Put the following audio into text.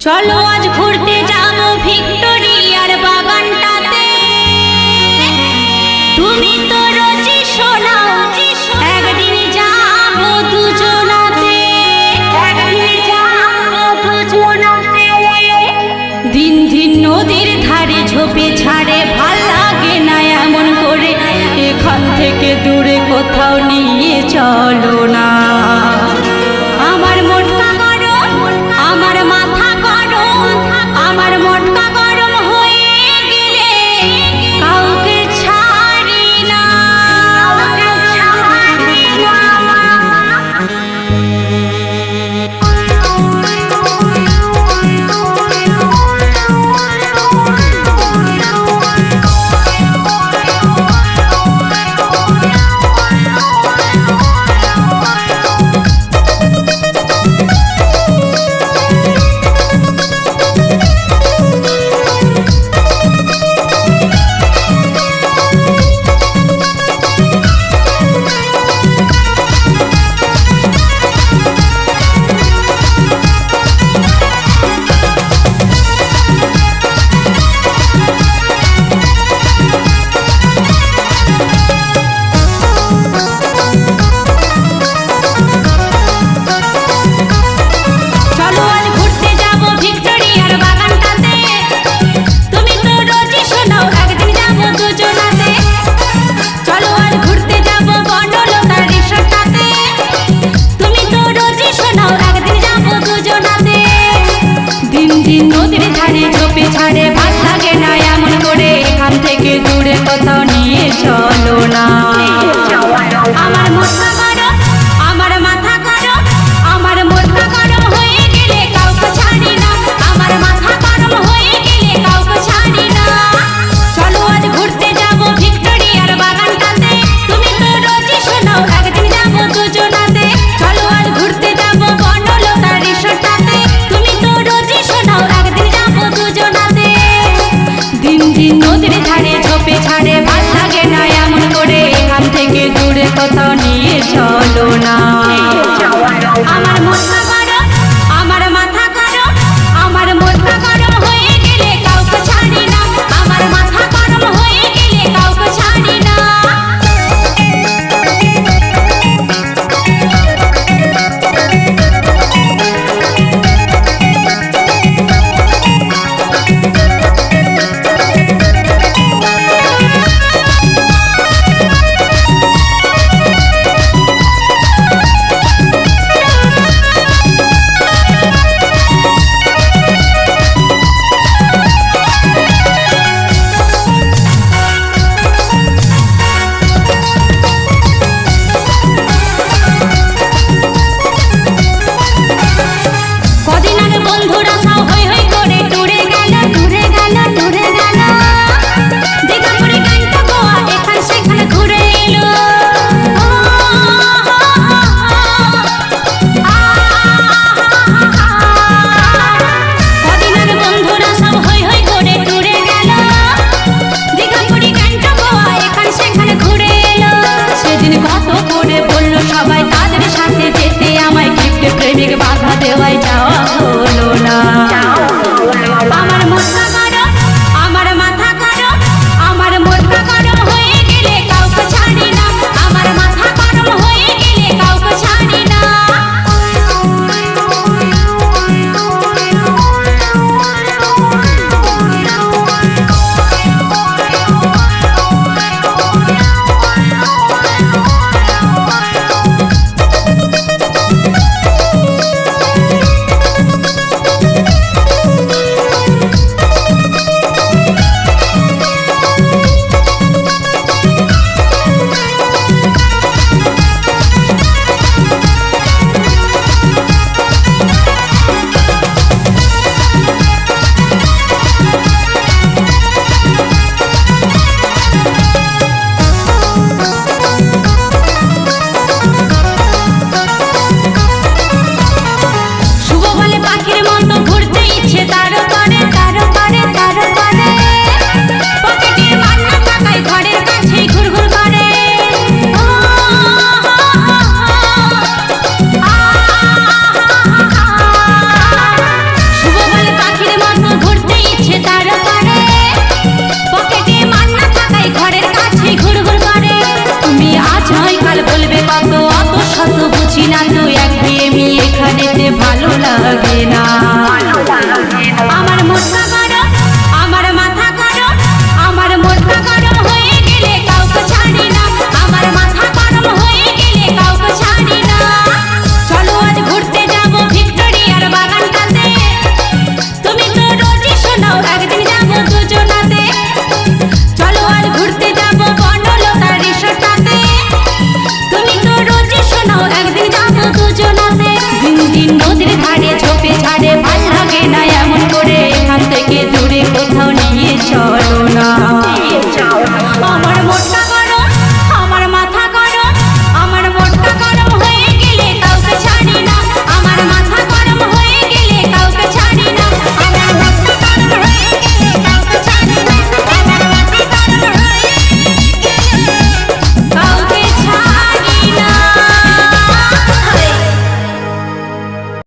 চলো আজ ঘুরতে যাবো ভিক্টোরিয়ার বাগানটাতে। তুমি তো রোজই শোনাও একদিন যাবো দুজনাতে, একদিন যাবো দুজনাতে। দিন দিন নদীর ধারে ঝোপে ঝাড়ে ভাল লাগে না এমন করে, এখান থেকে দূরে কোথাও নিয়ে চলো না। আমার মোটকা গরম, আমার মাথা গরম, আমার মোটকা গরম হয়ে গেলে কাউকে ছাড়ি না, কাউকে ছাড়ি না। নদীর ধারে ঝোপে ঝাড়ে ভাল লাগে না এমন করে, এখান থেকে দূরে কোথাও নিয়ে চলো না। আমার মোটকা গরম, আমার মাথা গরম, আমার মোটকা গরম হয়ে গেলে কাউকে ছাড়ি না, আমার মাথা গরম হয়ে গেলে কাউকে ছাড়ি না। চলো আজ ঘুরতে যাবো ভিক্টোরিয়ার বাগানটাতে। তুমি তো রোজই শোনাও একদিন যাবো দুজনাতে। চলো আজ ঘুরতে যাবো বনলতা রিসোর্টটাতে। তুমি তো রোজই শোনাও একদিন যাবো দুজনাতে। দিন দিন নদীর ধারে ঝোপে ঝাড়ে ভাল লাগে না এমন করে, এখান থেকে দূরে কোথাও নিয়ে চলো না। আমার মোটকা গরম, আমার মাথা গরম, আমার মোটকা গরম হয়ে গেলে কাউকে ছাড়ি না, আমার মাথা গরম হয়ে গেলে কাউকে ছাড়ি না। কদিন আগে বন্ধুরা সব হই হই করে ট্যুরে